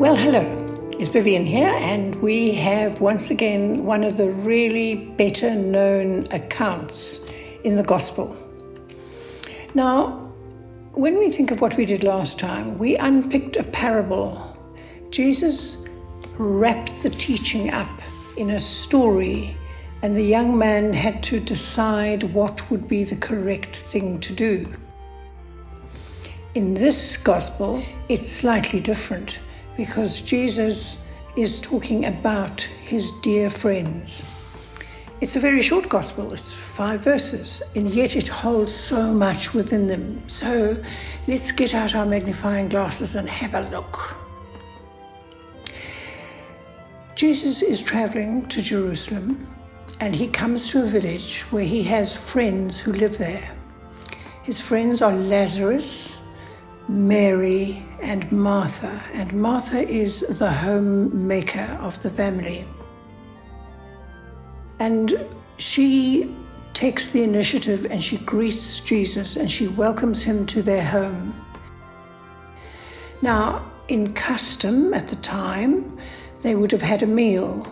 Well, hello, it's Vivian here, and we have once again one of the really better known accounts in the Gospel. Now, when we think of what we did last time, we unpicked a parable. Jesus wrapped the teaching up in a story, and the young man had to decide what would be the correct thing to do. In this Gospel, it's slightly different, because Jesus is talking about his dear friends. It's a very short gospel, it's 5 verses, and yet it holds so much within them. So let's get out our magnifying glasses and have a look. Jesus is traveling to Jerusalem, and he comes to a village where he has friends who live there. His friends are Lazarus, Mary and Martha, and Martha is the homemaker of the family. And she takes the initiative and she greets Jesus and she welcomes him to their home. Now, in custom at the time, they would have had a meal,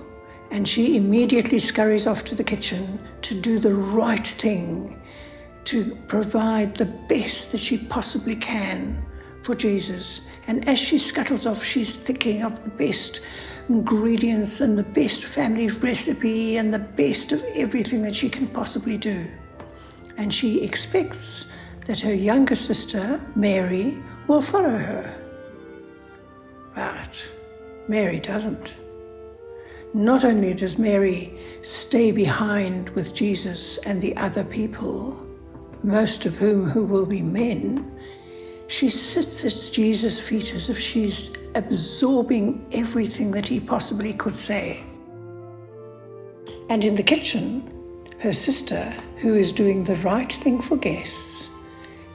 and she immediately scurries off to the kitchen to do the right thing, to provide the best that she possibly can for Jesus. And as she scuttles off, she's thinking of the best ingredients and the best family recipe and the best of everything that she can possibly do. And she expects that her younger sister, Mary, will follow her. But Mary doesn't. Not only does Mary stay behind with Jesus and the other people, most of who will be men, she sits at Jesus' feet as if she's absorbing everything that he possibly could say. And in the kitchen, her sister, who is doing the right thing for guests,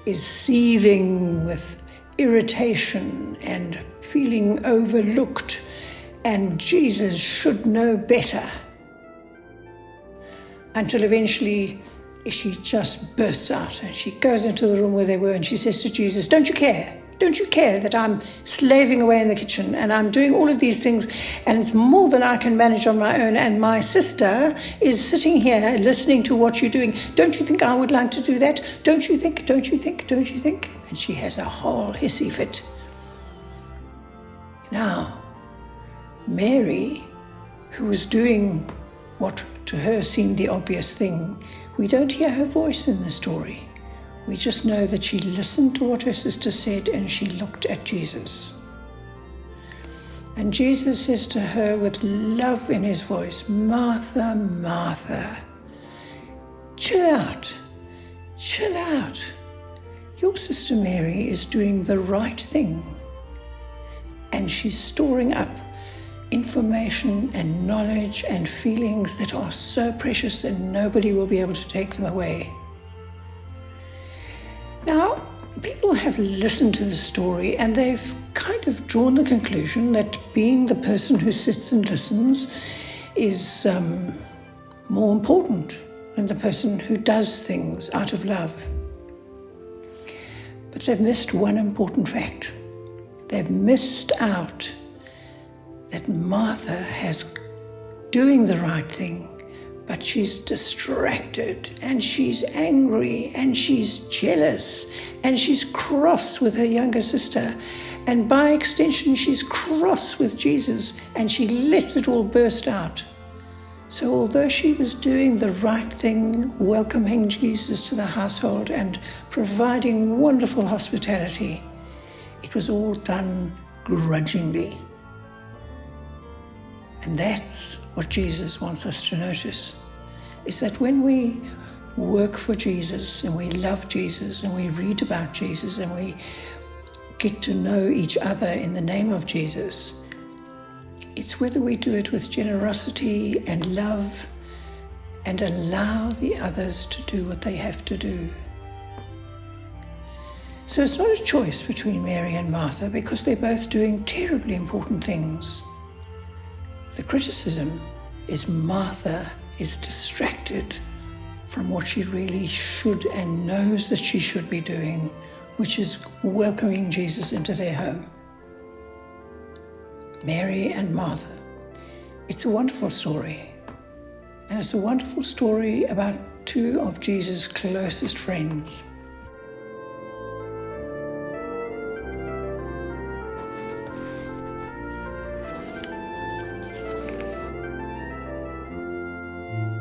is seething with irritation and feeling overlooked, and Jesus should know better. Until eventually she just bursts out and she goes into the room where they were and she says to Jesus, Don't you care? Don't you care that I'm slaving away in the kitchen and I'm doing all of these things and it's more than I can manage on my own, and my sister is sitting here listening to what you're doing. Don't you think I would like to do that? Don't you think? Don't you think? Don't you think? And she has a whole hissy fit. Now, Mary, who was doing what to her seemed the obvious thing, we don't hear her voice in the story. We just know that she listened to what her sister said and she looked at Jesus. And Jesus says to her with love in his voice, Martha, Martha, chill out, chill out. Your sister Mary is doing the right thing. And she's storing up information and knowledge and feelings that are so precious that nobody will be able to take them away. Now, people have listened to the story and they've kind of drawn the conclusion that being the person who sits and listens is more important than the person who does things out of love. But they've missed one important fact. They've missed out that Martha has doing the right thing, but she's distracted and she's angry and she's jealous and she's cross with her younger sister, and by extension she's cross with Jesus, and she lets it all burst out. So although she was doing the right thing, welcoming Jesus to the household and providing wonderful hospitality, it was all done grudgingly. And that's what Jesus wants us to notice, is that when we work for Jesus and we love Jesus and we read about Jesus and we get to know each other in the name of Jesus, it's whether we do it with generosity and love and allow the others to do what they have to do. So it's not a choice between Mary and Martha, because they're both doing terribly important things. The criticism is Martha is distracted from what she really should and knows that she should be doing, which is welcoming Jesus into their home. Mary and Martha. It's a wonderful story. And it's a wonderful story about two of Jesus' closest friends.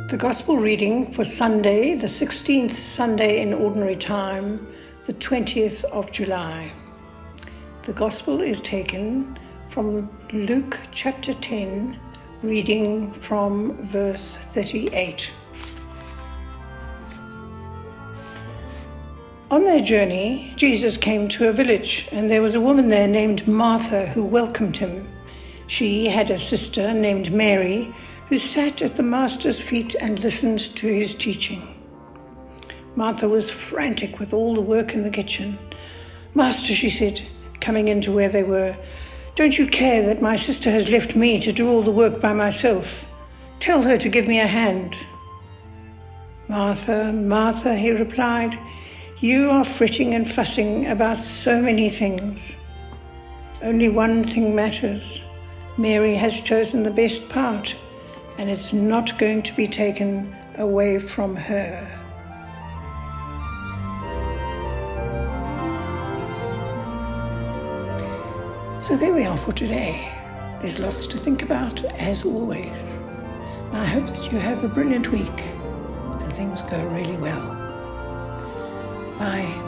The Gospel reading for Sunday, the 16th Sunday in Ordinary Time, the 20th of July. The Gospel is taken from Luke chapter 10, reading from verse 38. On their journey, Jesus came to a village, and there was a woman there named Martha who welcomed him. She had a sister named Mary, who sat at the Master's feet and listened to his teaching. Martha was frantic with all the work in the kitchen. "Master," she said, coming into where they were, "don't you care that my sister has left me to do all the work by myself? Tell her to give me a hand." "Martha, Martha," he replied, "you are fretting and fussing about so many things. Only one thing matters. Mary has chosen the best part, and it's not going to be taken away from her." So there we are for today. There's lots to think about, as always. And I hope that you have a brilliant week and things go really well. Bye.